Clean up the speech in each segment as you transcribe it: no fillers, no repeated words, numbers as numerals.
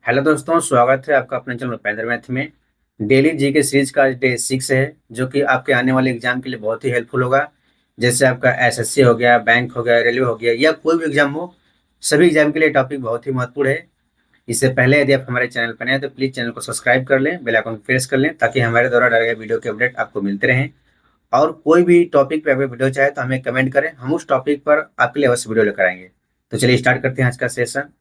Hello दोस्तों, स्वागत है आपका अपने चैनल उपेंद्र मैथ में। डेली जी के सीरीज का डे 6 है, जो कि आपके आने वाले एग्जाम के लिए बहुत ही हेल्पफुल होगा। जैसे आपका एसएससी हो गया, बैंक हो गया, रेलवे हो गया, या कोई भी एग्जाम हो, सभी एग्जाम के लिए टॉपिक बहुत ही महत्वपूर्ण है। इससे पहले यदि आप हमारे चैनल पर नए हैं तो प्लीज चैनल को सब्सक्राइब कर लें, बेल आइकन प्रेस कर लें, ताकि हमारे द्वारा डाले गए वीडियो के अपडेट आपको मिलते रहें। और कोई भी टॉपिक पे अगर वीडियो चाहे तो हमें कमेंट करें, हम उस टॉपिक पर आपके लिए अवश्य वीडियो लेकर आएंगे। तो चलिए स्टार्ट करते हैं आज का सेशन।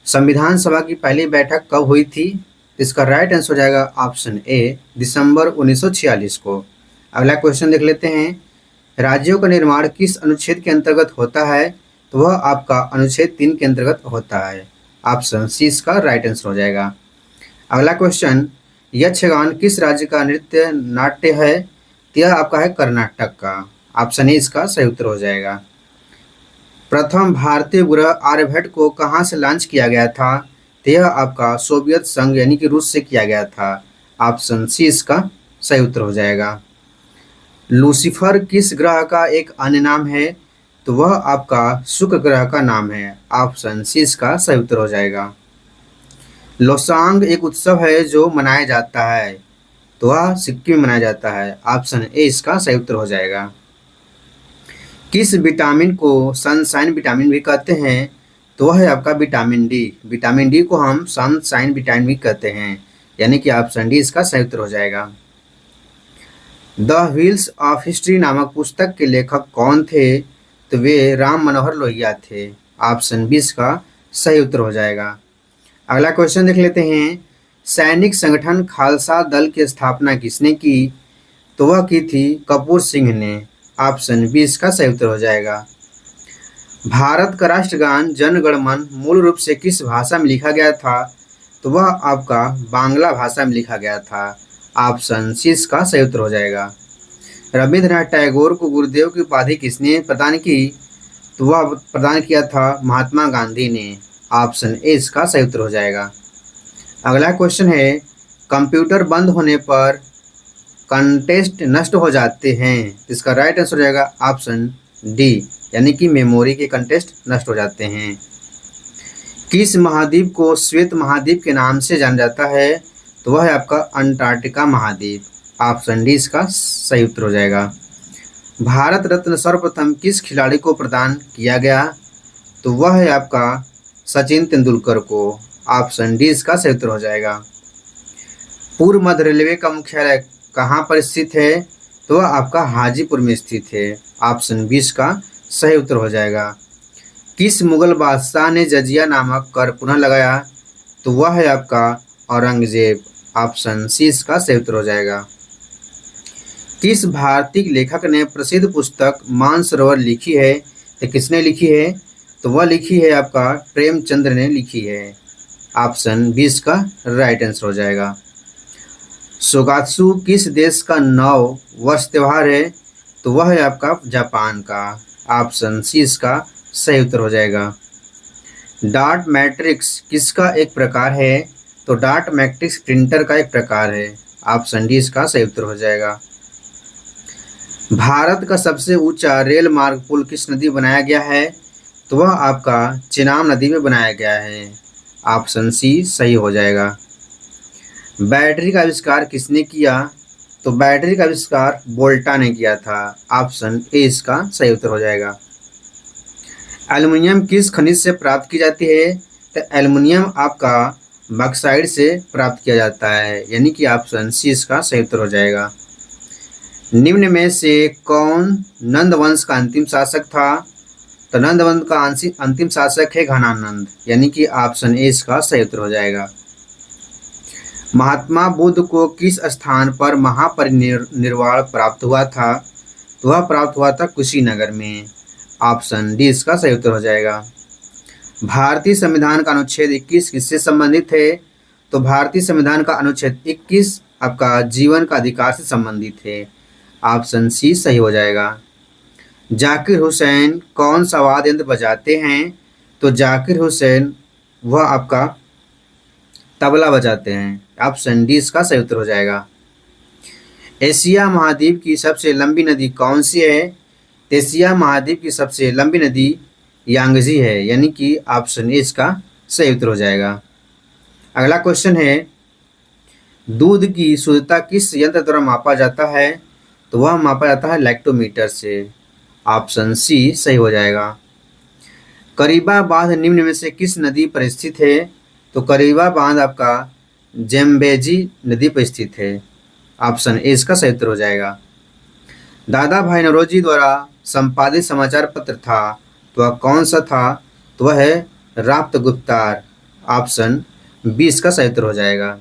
संविधान सभा की पहली बैठक कब हुई थी? इसका राइट आंसर हो जाएगा ऑप्शन ए, दिसंबर 1946 को। अगला क्वेश्चन देख लेते हैं। राज्यों का निर्माण किस अनुच्छेद के अंतर्गत होता है? तो वह आपका अनुच्छेद 3 के अंतर्गत होता है। ऑप्शन सी इसका राइट आंसर हो जाएगा। अगला क्वेश्चन, यक्षगान किस राज्य का नृत्य नाट्य है? तो यह आपका है कर्नाटक का। ऑप्शन ए इसका सही उत्तर हो जाएगा। प्रथम भारतीय उपग्रह आर्यभट्ट को कहाँ से लॉन्च किया गया था? तो यह आपका सोवियत संघ यानी कि रूस से किया गया था। ऑप्शन सी इसका सही उत्तर हो जाएगा। लूसीफर किस ग्रह का एक अन्य नाम है? तो वह आपका शुक्र ग्रह का नाम है। ऑप्शन सी इसका सही उत्तर हो जाएगा। लोसांग एक उत्सव है जो मनाया जाता है, तो वह सिक्किम में मनाया जाता है। ऑप्शन ए इसका सही उत्तर हो जाएगा। किस विटामिन को सनशाइन विटामिन भी कहते हैं? तो वह है आपका विटामिन डी। विटामिन डी को हम सनशाइन विटामिन भी कहते हैं, यानी कि ऑप्शन डी इसका सही उत्तर हो जाएगा। द व्हील्स ऑफ हिस्ट्री नामक पुस्तक के लेखक कौन थे? तो वे राम मनोहर लोहिया थे। ऑप्शन बी इसका सही उत्तर हो जाएगा। अगला क्वेश्चन देख लेते हैं। सैनिक संगठन खालसा दल की स्थापना किसने की? तो वह की थी कपूर सिंह ने। ऑप्शन बी इसका सही उत्तर हो जाएगा। भारत का राष्ट्रगान जन गण मन मूल रूप से किस भाषा में लिखा गया था? तो वह आपका बांग्ला भाषा में लिखा गया था। ऑप्शन सी इसका सही उत्तर हो जाएगा। रविंद्रनाथ टैगोर को गुरुदेव की उपाधि किसने प्रदान की? तो वह प्रदान किया था महात्मा गांधी ने। ऑप्शन ए इसका सही उत्तर हो जाएगा। अगला क्वेश्चन है, कंप्यूटर बंद होने पर कंटेस्ट नष्ट हो जाते हैं। इसका राइट आंसर हो जाएगा ऑप्शन डी, यानी कि मेमोरी के कंटेस्ट नष्ट हो जाते हैं। किस महाद्वीप को श्वेत महाद्वीप के नाम से जाना जाता है? तो वह है आपका अंटार्कटिका महाद्वीप। ऑप्शन डी इसका सही उत्तर हो जाएगा। भारत रत्न सर्वप्रथम किस खिलाड़ी को प्रदान किया गया? तो वह है आपका सचिन तेंदुलकर को। ऑप्शन डी इसका सही उत्तर हो जाएगा। पूर्व मध्य रेलवे का मुख्यालय कहाँ पर स्थित है? तो वह आपका हाजीपुर में स्थित है। ऑप्शन 20 का सही उत्तर हो जाएगा। किस मुगल बादशाह ने जजिया नामक कर पुनः लगाया? तो वह है आपका औरंगजेब। ऑप्शन सी इसका सही उत्तर हो जाएगा। किस भारतीय लेखक ने प्रसिद्ध पुस्तक मानसरोवर लिखी है? तो किसने लिखी है? तो वह लिखी है आपका प्रेमचंद्र ने लिखी है। ऑप्शन 20 का राइट आंसर हो जाएगा। सोगात्सु किस देश का नव वर्ष त्योहार है? तो वह है आपका जापान का। ऑप्शन सी इसका सही उत्तर हो जाएगा। डार्ट मैट्रिक्स किसका एक प्रकार है? तो डार्ट मैट्रिक्स प्रिंटर का एक प्रकार है। ऑप्शन डी इसका सही उत्तर हो जाएगा। भारत का सबसे ऊंचा रेल मार्ग पुल किस नदी में बनाया गया है? तो वह आपका चिनाब नदी में बनाया गया है। ऑप्शन सी सही हो जाएगा। बैटरी का आविष्कार किसने किया? तो बैटरी का आविष्कार वोल्टा ने किया था। ऑप्शन ए इसका सही उत्तर हो जाएगा। एल्युमिनियम किस खनिज से प्राप्त की जाती है? तो एल्युमिनियम आपका बॉक्साइड से प्राप्त किया जाता है, यानी कि ऑप्शन सी इसका सही उत्तर हो जाएगा। निम्न में से कौन नंद वंश का अंतिम शासक था? तो नंद वंश का अंतिम शासक है घनानंद, यानी कि ऑप्शन ए इसका सही उत्तर हो जाएगा। महात्मा बुद्ध को किस स्थान पर महापरिनिर्वाण प्राप्त हुआ था? तो वह प्राप्त हुआ था कुशीनगर में। ऑप्शन डी इसका सही उत्तर हो जाएगा। भारतीय संविधान का अनुच्छेद 21 किससे संबंधित है? तो भारतीय संविधान का अनुच्छेद 21 आपका जीवन का अधिकार से संबंधित है। ऑप्शन सी सही हो जाएगा। जाकिर हुसैन कौन सा वाद्य यंत्र बजाते हैं? तो जाकिर हुसैन वह आपका तबला बजाते हैं। ऑप्शन डी इसका सही उत्तर हो जाएगा। एशिया महाद्वीप की सबसे लंबी नदी कौन सी है? एशिया महाद्वीप की सबसे लंबी नदी यांगजी है, यानी कि ऑप्शन ए इसका सही उत्तर हो जाएगा। अगला क्वेश्चन है, दूध की शुद्धता किस यंत्र द्वारा मापा जाता है? तो वह मापा जाता है लैक्टोमीटर से। ऑप्शन सी सही हो जाएगा। करीबा बांध निम्न में से किस नदी पर स्थित है? तो करीबा बांध आपका जेम्बेजी नदी पर स्थित है। ऑप्शन ए इसका सही उत्तर हो जाएगा। दादा भाई नौरोजी द्वारा संपादित समाचार पत्र था, तो वह कौन सा था? तो वह है राप्त गुप्तार। ऑप्शन बी इसका सही उत्तर हो जाएगा।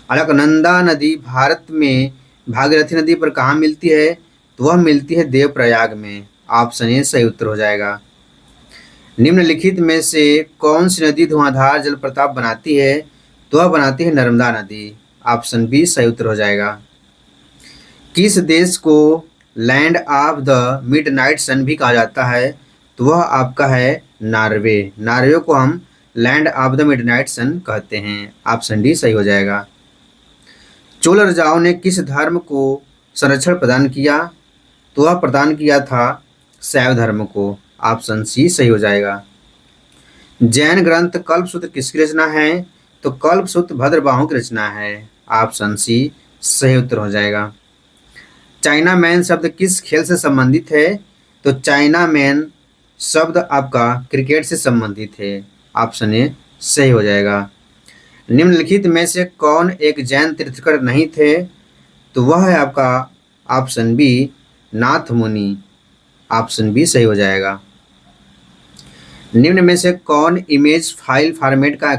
अलकनंदा नदी भारत में भागीरथी नदी पर कहाँ मिलती है? तो वह मिलती है देवप्रयाग में। ऑप्शन ए सही उत्तर हो जाएगा। निम्नलिखित में से कौन सी नदी धुआंधार जलप्रपात बनाती है? तो वह बनाती है नर्मदा नदी। ऑप्शन बी सही उत्तर हो जाएगा। किस देश को लैंड ऑफ द मिडनाइट सन भी कहा जाता है? तो वह आपका है नॉर्वे। नॉर्वे को हम लैंड ऑफ द मिडनाइट सन कहते हैं। ऑप्शन डी सही हो जाएगा। चोल राजाओं ने किस धर्म को संरक्षण प्रदान किया? तो वह प्रदान किया था शैव धर्म को। ऑप्शन सी सही हो जाएगा। जैन ग्रंथ कल्पसूत्र किसकी रचना है? तो कल्पसूत्र भद्रबाहु की रचना है। ऑप्शन सी सही उत्तर हो जाएगा। चाइना मैन शब्द किस खेल से संबंधित है? तो चाइना मैन शब्द आपका क्रिकेट से संबंधित है। ऑप्शन ए सही हो जाएगा। निम्नलिखित में से कौन एक जैन तीर्थंकर नहीं थे? तो वह है आपका ऑप्शन बी नाथ मुनि। ऑप्शन बी सही हो जाएगा। निम्न में से कौन इमेज फाइल फॉर्मेट का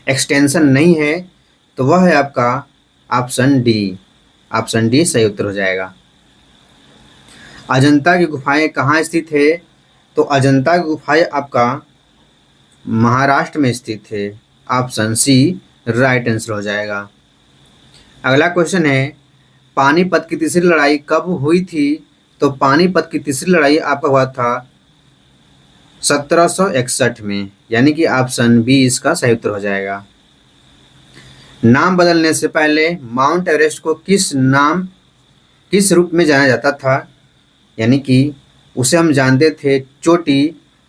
एक्सटेंशन नहीं है? तो वह है आपका ऑप्शन डी। ऑप्शन डी सही उत्तर हो जाएगा। अजंता की गुफाएं कहाँ स्थित है? तो अजंता की गुफाएं आपका महाराष्ट्र में स्थित है। ऑप्शन सी राइट आंसर हो जाएगा। अगला क्वेश्चन है, पानीपत की तीसरी लड़ाई कब हुई थी? तो पानीपत की तीसरी लड़ाई आपका हुआ था 1761 में, यानी कि ऑप्शन बी इसका सही उत्तर हो जाएगा। नाम बदलने से पहले माउंट एवरेस्ट को किस रूप में जाना जाता था? यानी कि उसे हम जानते थे चोटी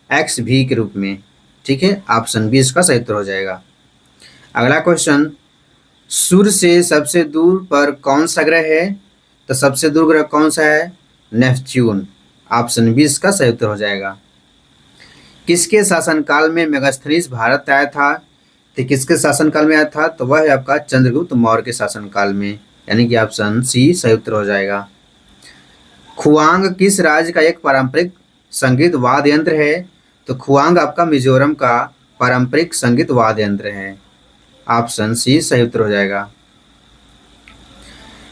XV के रूप में। ठीक है, ऑप्शन बी इसका सही उत्तर हो जाएगा। अगला क्वेश्चन, सूर्य से सबसे दूर पर कौन सा ग्रह है? तो सबसे दूर ग्रह कौन सा है? नेपच्यून। ऑप्शन बी इसका सही उत्तर हो जाएगा। किसके शासनकाल में मेगास्थनीज भारत आया था? तो किसके शासनकाल में आया था? तो वह है आपका चंद्रगुप्त मौर्य के शासनकाल में, यानी कि ऑप्शन सी सही उत्तर हो जाएगा। खुआंग किस राज्य का एक पारंपरिक संगीत वाद्य यंत्र है? तो खुआंग आपका मिजोरम का पारंपरिक संगीत वाद्य यंत्र है। ऑप्शन सी सही उत्तर हो जाएगा।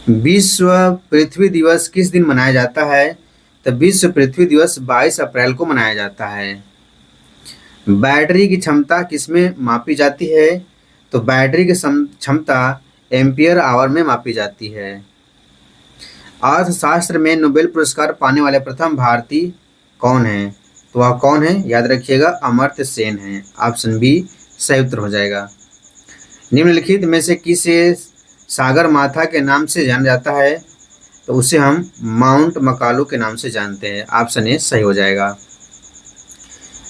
विश्व पृथ्वी दिवस किस दिन मनाया जाता है? तो विश्व पृथ्वी दिवस 22 अप्रैल को मनाया जाता है। बैटरी की क्षमता किसमें मापी जाती है? तो बैटरी की क्षमता एम्पियर आवर में मापी जाती है। अर्थशास्त्र में नोबेल पुरस्कार पाने वाले प्रथम भारतीय कौन है? तो वह कौन है? याद रखिएगा, अमर्त्य सेन है। ऑप्शन बी सही उत्तर हो जाएगा। निम्नलिखित में से किसे सागर माथा के नाम से जाना जाता है? तो उसे हम माउंट मकालू के नाम से जानते हैं। ऑप्शन ए सही हो जाएगा।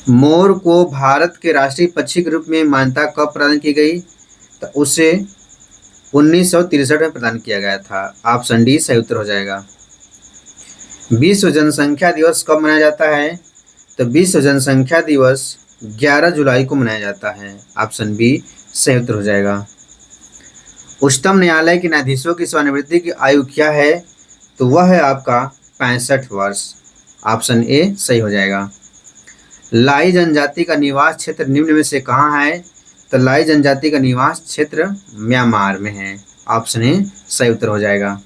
मोर को भारत के राष्ट्रीय पक्षी के रूप में मान्यता कब प्रदान की गई? तो उसे 1963 में प्रदान किया गया था। ऑप्शन डी सही उत्तर हो जाएगा। विश्व जनसंख्या दिवस कब मनाया जाता है? तो विश्व जनसंख्या दिवस 11 जुलाई को मनाया जाता है। ऑप्शन बी सही उत्तर हो जाएगा। उच्चतम न्यायालय के न्यायाधीशों की सेवानिवृत्ति की आयु क्या है? तो वह है आपका 65 वर्ष। ऑप्शन ए सही हो जाएगा। लाई जनजाति का निवास क्षेत्र निम्न में से कहाँ है? तो लाई जनजाति का निवास क्षेत्र म्यांमार में है। ऑप्शन ए सही उत्तर हो जाएगा।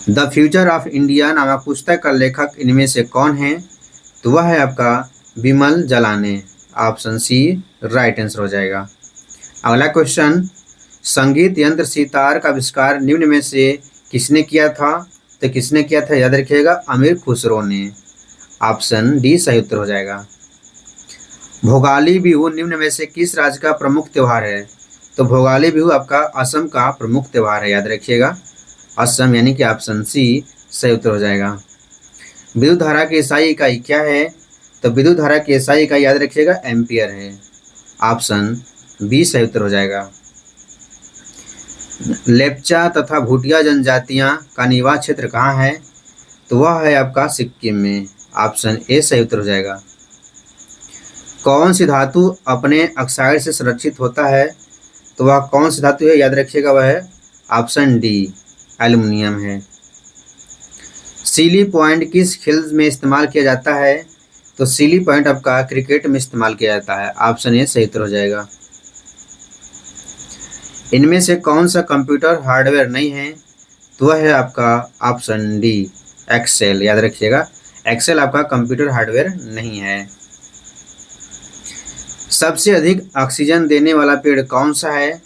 द फ्यूचर ऑफ इंडिया नामक पुस्तक का लेखक इनमें से कौन है? तो वह है आपका विमल जलाने। ऑप्शन सी राइट आंसर हो जाएगा। अगला क्वेश्चन, संगीत यंत्र सितार का आविष्कार निम्न में से किसने किया था? तो किसने किया था? याद रखिएगा, अमीर खुसरो ने। ऑप्शन डी सही उत्तर हो जाएगा। भोगाली बिहू निम्न में से किस राज्य का प्रमुख त्यौहार है? तो भोगाली बिहू आपका असम का प्रमुख त्यौहार है। याद रखिएगा, असम, यानी कि ऑप्शन सी सही उत्तर हो जाएगा। विद्युत धारा की SI इकाई क्या है? तो विद्युत धारा की SI इकाई याद रखिएगा एम्पियर है। ऑप्शन बी सही उत्तर हो जाएगा। लेप्चा तथा भूटिया जनजातियां का निवास क्षेत्र कहाँ है? तो वह है आपका सिक्किम में, ऑप्शन ए सही उत्तर हो जाएगा। कौन सी धातु अपने ऑक्साइड से संरक्षित होता है? तो वह कौन सी धातु है? याद रखिएगा, वह है ऑप्शन डी एल्युमिनियम है। सीली पॉइंट किस खेल में इस्तेमाल किया जाता है? तो सीली पॉइंट आपका क्रिकेट में इस्तेमाल किया जाता है, ऑप्शन ए सही उत्तर हो जाएगा। इनमें से कौन सा कंप्यूटर हार्डवेयर नहीं है? तो वह है आपका ऑप्शन डी एक्सेल। याद रखिएगा, एक्सेल आपका कंप्यूटर हार्डवेयर नहीं है। सबसे अधिक ऑक्सीजन देने वाला पेड़ कौन सा है?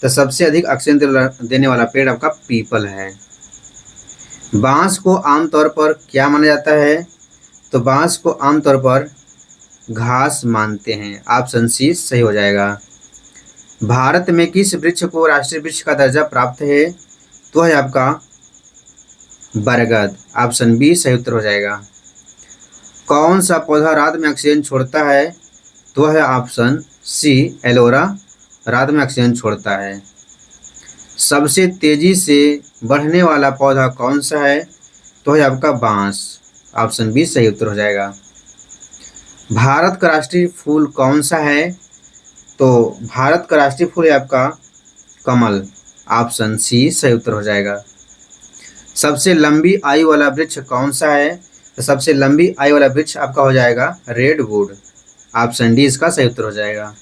तो सबसे अधिक ऑक्सीजन देने वाला पेड़ आपका पीपल है। बांस को आमतौर पर क्या माना जाता है? तो बांस को आमतौर पर घास मानते हैं, ऑप्शन सी सही हो जाएगा। भारत में किस वृक्ष को राष्ट्रीय वृक्ष का दर्जा प्राप्त है? तो है आपका बरगद, ऑप्शन बी सही उत्तर हो जाएगा। कौन सा पौधा रात में ऑक्सीजन छोड़ता है? तो है ऑप्शन सी एलोरा, रात में ऑक्सीजन छोड़ता है। सबसे तेजी से बढ़ने वाला पौधा कौन सा है? तो है आपका बांस, ऑप्शन बी सही उत्तर हो जाएगा। भारत का राष्ट्रीय फूल कौन सा है? तो भारत का राष्ट्रीय फूल है आपका कमल, ऑप्शन सी सही उत्तर हो जाएगा। सबसे लंबी आयु वाला वृक्ष कौन सा है? तो सबसे लंबी आयु वाला वृक्ष आपका हो जाएगा रेडवुड, ऑप्शन डी इसका सही उत्तर हो जाएगा।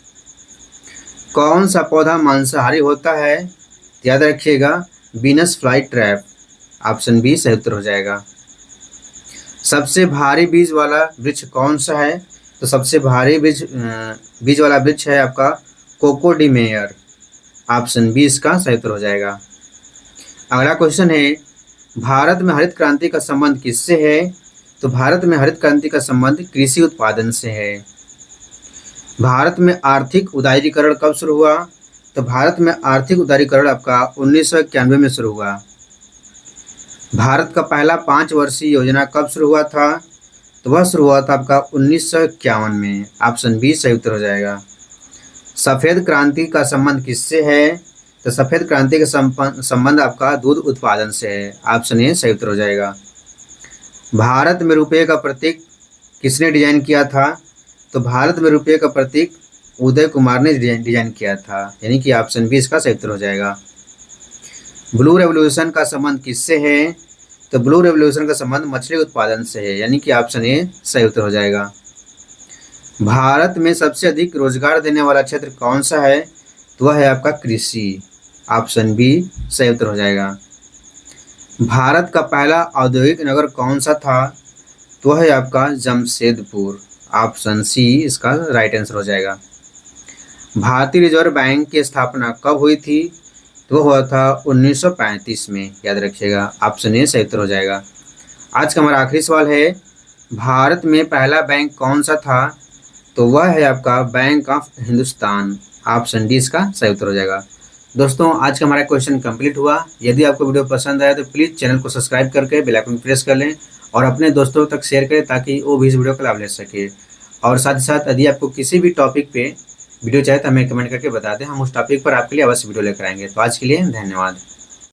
कौन सा पौधा मांसाहारी होता है? याद रखिएगा, Venus flytrap, option B सही उत्तर हो जाएगा। सबसे भारी बीज वाला वृक्ष कौन सा है? तो सबसे भारी बीज वाला वृक्ष है आपका कोकोडीमेयर, ऑप्शन बी इसका सही उत्तर हो जाएगा। अगला क्वेश्चन है, भारत में हरित क्रांति का संबंध किससे है? तो भारत में हरित क्रांति का संबंध कृषि उत्पादन से है। भारत में आर्थिक उदारीकरण कब शुरू हुआ? तो भारत में आर्थिक उदारीकरण आपका 1991 में शुरू हुआ। भारत का पहला 5 वर्षीय योजना कब शुरू हुआ था? तो वह शुरू हुआ था आपका 1951 में, ऑप्शन बी सही उत्तर हो जाएगा। सफ़ेद क्रांति का संबंध किससे है? तो सफ़ेद क्रांति का संबंध आपका दूध उत्पादन से है, ऑप्शन ए सही उत्तर हो जाएगा। भारत में रुपये का प्रतीक किसने डिजाइन किया था? तो भारत में रुपये का प्रतीक उदय कुमार ने डिजाइन किया था, यानी कि ऑप्शन बी इसका सही उत्तर हो जाएगा। ब्लू रेवोल्यूशन का संबंध किससे है? तो ब्लू रेवोल्यूशन का संबंध मछली उत्पादन से है, यानी कि ऑप्शन ए सही उत्तर हो जाएगा। भारत में सबसे अधिक रोजगार देने वाला क्षेत्र कौन सा है? तो वह है आपका कृषि, ऑप्शन बी सही उत्तर हो जाएगा। भारत का पहला औद्योगिक नगर कौन सा था? तो वह है आपका जमशेदपुर, ऑप्शन सी इसका राइट आंसर हो जाएगा। भारतीय रिजर्व बैंक की स्थापना कब हुई थी? तो हुआ था 1935 में, याद रखिएगा, ऑप्शन ए सही उत्तर हो जाएगा। आज का हमारा आखिरी सवाल है, भारत में पहला बैंक कौन सा था? तो वह है आपका bank of Hindustan, option D इसका सही उत्तर हो जाएगा। दोस्तों, आज का हमारा क्वेश्चन कंप्लीट हुआ। यदि आपको वीडियो पसंद आया तो प्लीज़ चैनल को सब्सक्राइब करके बेल आइकन प्रेस कर लें और अपने दोस्तों तक शेयर करें ताकि वो भी इस वीडियो का लाभ ले सके। और साथ ही साथ यदि आपको किसी भी टॉपिक पे वीडियो चाहे तो हमें कमेंट करके बता दें, हम उस टॉपिक पर आपके लिए अवश्य वीडियो लेकर आएंगे। तो आज के लिए धन्यवाद।